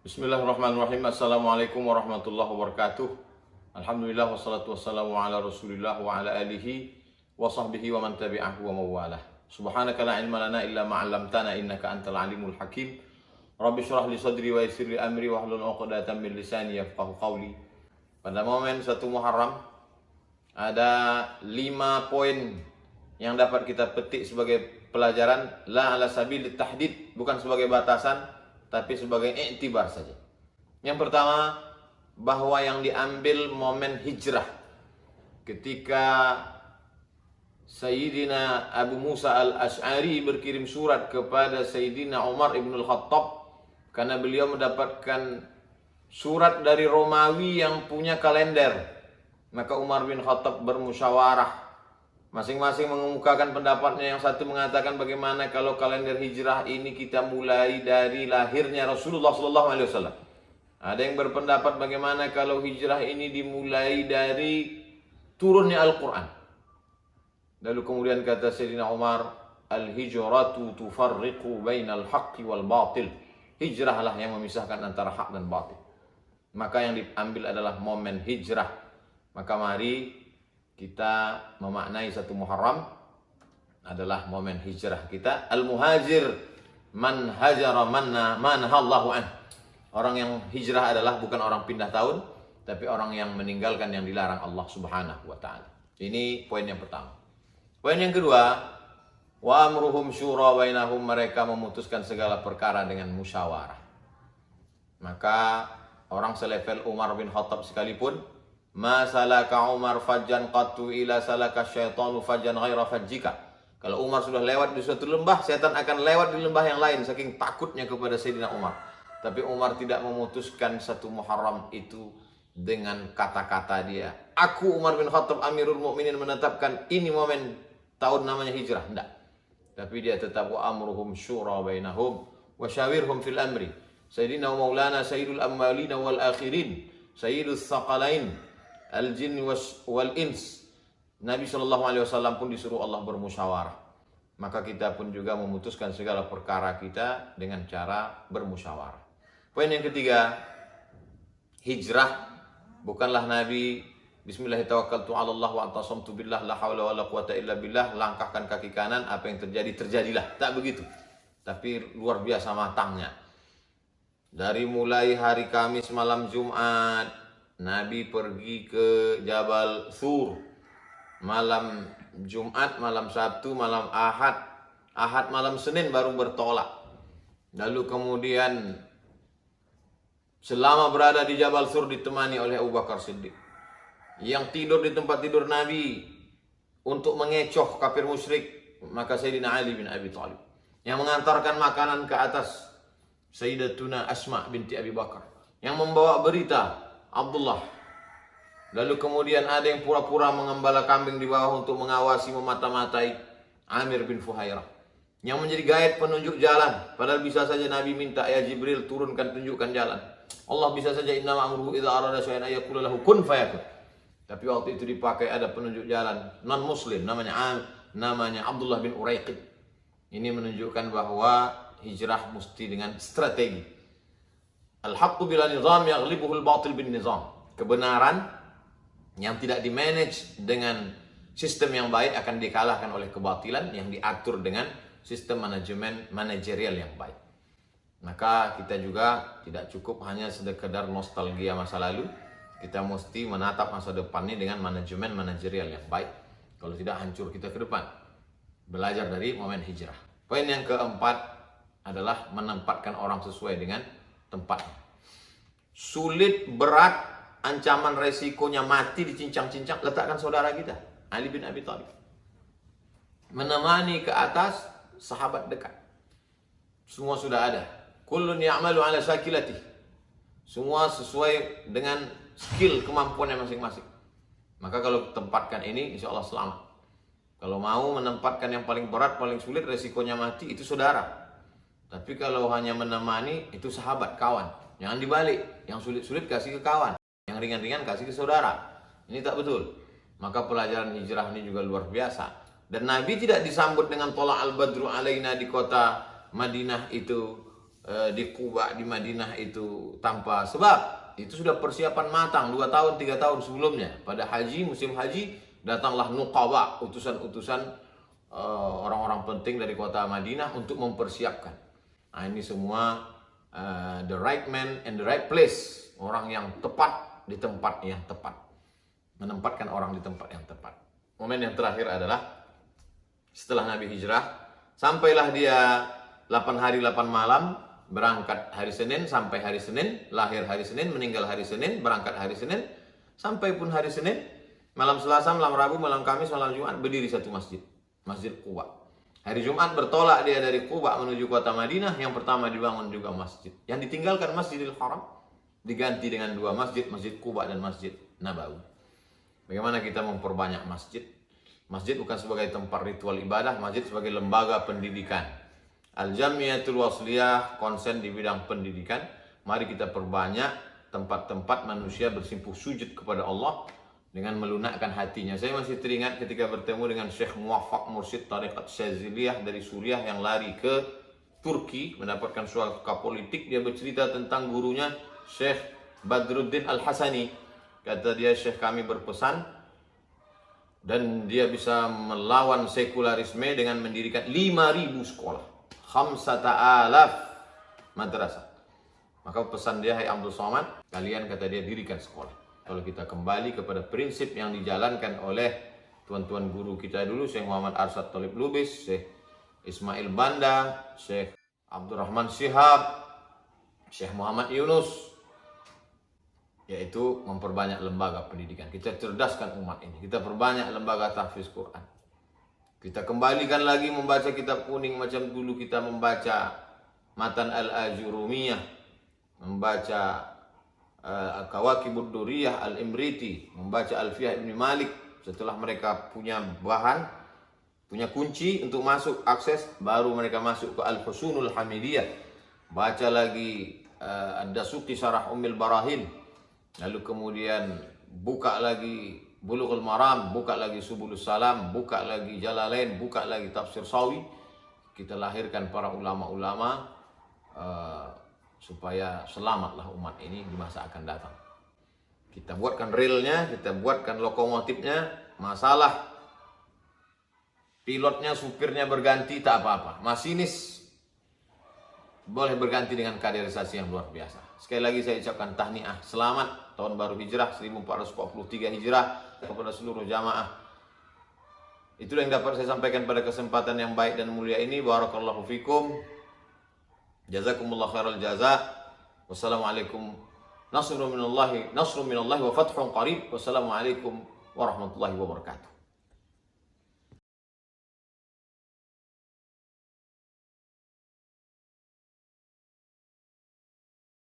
Bismillahirrahmanirrahim. Assalamualaikum warahmatullahi wabarakatuh. Alhamdulillah wassalatu wassalamu ala Rasulillah wa ala alihi wa sahbihi wa man tabi'ahu wa mawalah. Subhanaka la ilma lana illa ma 'allamtana innaka antal alimul hakim. Rabbi shrah li sadri wa yassir li amri wa hlul 'uqdatam min lisani yafqahu qawli. Pada momen 1 Muharram ada 5 poin yang dapat kita petik sebagai pelajaran, la ala sabil tahdid, bukan sebagai batasan tapi sebagai iktibar saja. Yang pertama, bahwa yang diambil momen hijrah ketika Sayyidina Abu Musa al-Ash'ari berkirim surat kepada Sayyidina Umar ibn al-Khattab karena beliau mendapatkan surat dari Romawi yang punya kalender. Maka Umar bin Khattab bermusyawarah, masing-masing mengemukakan pendapatnya. Yang satu mengatakan, bagaimana kalau kalender hijrah ini kita mulai dari lahirnya Rasulullah SAW. Ada yang berpendapat bagaimana kalau hijrah ini dimulai dari turunnya Al-Quran. Lalu kemudian kata Sayyidina Umar, al-hijratu tufarriqu bainal haqqi wal batil. Hijrahlah yang memisahkan antara hak dan batil. Maka yang diambil adalah momen hijrah. Maka mari kita memaknai 1 Muharram adalah momen hijrah kita. Al-muhajir man hajara manahallahu an. Orang yang hijrah adalah bukan orang pindah tahun, tapi orang yang meninggalkan yang dilarang Allah Subhanahu wa taala. Ini poin yang pertama. Poin yang kedua, wa amruhum syura bainahum, mereka memutuskan segala perkara dengan musyawarah. Maka orang selevel Umar bin Khattab sekalipun, ma salaka Umar fajjan qattu ila salaka syaitanu fajjan ghaira fajjika. Kalau Umar sudah lewat di suatu lembah, setan akan lewat di lembah yang lain, saking takutnya kepada Sayyidina Umar. Tapi Umar tidak memutuskan 1 Muharram itu dengan kata-kata dia, aku Umar bin Khattab Amirul Mukminin menetapkan ini momen tahun namanya hijrah. Tidak. Tapi dia tetap wa amruhum syura bainahum wa syawirhum fil amri. Sayyidina Maulana Sayyidul Awwalin wal Akhirin, Sayyidus Thaqalain al-jin wal ins. Nabi SAW pun disuruh Allah bermusyawarah. Maka kita pun juga memutuskan segala perkara kita dengan cara bermusyawarah. Poin yang ketiga, hijrah bukanlah Nabi bismillahirrahmanirrahim tawakkaltu 'ala Allah wa atasamtu billah la haula wala quwata illa billah, langkahkan kaki kanan, apa yang terjadi terjadilah. Tak begitu. Tapi luar biasa matangnya. Dari mulai hari Kamis malam Jumat, Nabi pergi ke Jabal Thur malam Jumat, malam Sabtu, malam Ahad. Ahad malam Senin baru bertolak. Lalu kemudian selama berada di Jabal Thur ditemani oleh Abu Bakar Siddiq, yang tidur di tempat tidur Nabi untuk mengecoh kafir musyrik. Maka Sayyidina Ali bin Abi Thalib yang mengantarkan makanan ke atas Sayyidatuna Asma binti Abi Bakar, yang membawa berita Abdullah. Lalu kemudian ada yang pura-pura mengembala kambing di bawah untuk mengawasi, memata-matai Amir bin Fuhairah, yang menjadi guide penunjuk jalan. Padahal bisa saja Nabi minta, ya Jibril turunkan tunjukkan jalan. Allah bisa saja innama amruhu idza arada syai'an ayyaqula lahu kun fayakun. Tapi waktu itu dipakai ada penunjuk jalan non muslim namanya Abdullah bin Uraiqid. Ini menunjukkan bahwa hijrah mesti dengan strategi. Al-haqqu bila nizam yaghlibuhul batil bin nizam. Kebenaran yang tidak dimanage dengan sistem yang baik akan dikalahkan oleh kebatilan yang diatur dengan sistem manajemen manajerial yang baik. Maka kita juga tidak cukup hanya sekedar nostalgia masa lalu. Kita mesti menatap masa depan ini dengan manajemen manajerial yang baik. Kalau tidak, hancur kita ke depan. Belajar dari momen hijrah. Poin yang keempat adalah menempatkan orang sesuai dengan tempatnya. Sulit, berat, ancaman resikonya mati dicincang-cincang, letakkan saudara kita Ali bin Abi Thalib menemani ke atas sahabat dekat. Semua sudah ada. Kullun ya'malu ala syakilati. Semua sesuai dengan skill kemampuannya masing-masing. Maka kalau tempatkan ini, insya Allah selamat. Kalau mau menempatkan yang paling berat, paling sulit, resikonya mati, itu saudara. Tapi kalau hanya menemani, itu sahabat, kawan. Jangan dibalik. Yang sulit-sulit kasih ke kawan, yang ringan-ringan kasih ke saudara. Ini tak betul. Maka pelajaran hijrah ini juga luar biasa. Dan Nabi tidak disambut dengan tola al-badru alaina di kota Madinah itu di Quba di Madinah itu tanpa sebab. Itu sudah persiapan matang 2 tahun 3 tahun sebelumnya. Pada haji, musim haji, datanglah nuqaba, utusan-utusan orang-orang penting dari kota Madinah untuk mempersiapkan. Nah, ini semua the right man and the right place, orang yang tepat di tempat yang tepat, menempatkan orang di tempat yang tepat. Momen yang terakhir adalah setelah Nabi hijrah, sampailah dia 8 hari 8 malam, berangkat hari Senin sampai hari Senin, lahir hari Senin, meninggal hari Senin, berangkat hari Senin, sampai pun hari Senin, malam Selasa, malam Rabu, malam Kamis, malam Jumat, berdiri satu masjid, Masjid Quba. Hari Jumat bertolak dia dari Quba menuju kota Madinah, yang pertama dibangun juga masjid. Yang ditinggalkan Masjidil Haram, diganti dengan 2 masjid, Masjid Quba dan Masjid Nabawi. Bagaimana kita memperbanyak masjid? Masjid bukan sebagai tempat ritual ibadah, masjid sebagai lembaga pendidikan. Al-Jamiatul Wasliyah konsen di bidang pendidikan. Mari kita perbanyak tempat-tempat manusia bersimpuh sujud kepada Allah dengan melunakkan hatinya. Saya masih teringat ketika bertemu dengan Syekh Muwaffaq Mursyid Tariqat Syaziliyah dari Suriah yang lari ke Turki mendapatkan suaka politik. Dia bercerita tentang gurunya Syekh Badruddin Al-Hasani. Kata dia, Syekh kami berpesan dan dia bisa melawan sekularisme dengan mendirikan 5.000 sekolah, 5,000 madrasah. Maka pesan dia, hai Abdul Somad, kalian, kata dia, dirikan sekolah. Kalau kita kembali kepada prinsip yang dijalankan oleh tuan-tuan guru kita dulu, Syekh Muhammad Arsyad Thalib Lubis, Syekh Ismail Banda, Syekh Abdurrahman Syihab, Syekh Muhammad Yunus, yaitu memperbanyak lembaga pendidikan. Kita cerdaskan umat ini, kita perbanyak lembaga tahfiz Quran. Kita kembalikan lagi membaca kitab kuning macam dulu kita membaca Matan Al-Ajurumiyah, membaca Kawakibud Duriyah Al-Imriti, membaca Alfiyah Ibn Malik. Setelah mereka punya bahan, punya kunci untuk masuk akses, baru mereka masuk ke Al-Husunul Hamidiyah. Baca lagi Ad-Dasuqi Syarah Ummil Barahin. Lalu kemudian buka lagi Bulughul Maram, buka lagi Subulus Salam, buka lagi Jalalain, buka lagi Tafsir Sawi. Kita lahirkan para ulama-ulama supaya selamatlah umat ini di masa akan datang. Kita buatkan relnya, kita buatkan lokomotifnya. Masalah pilotnya, supirnya berganti tak apa-apa. Masinis boleh berganti dengan kaderisasi yang luar biasa. Sekali lagi saya ucapkan tahniah, selamat tahun baru Hijrah 1443 Hijrah kepada seluruh jamaah. Itulah yang dapat saya sampaikan pada kesempatan yang baik dan mulia ini. Barakallahu fikum. Jazakumullah khairal jaza. Wassalamualaikum nasrun minallahi wa fathun qarib. Wassalamualaikum warahmatullahi wabarakatuh.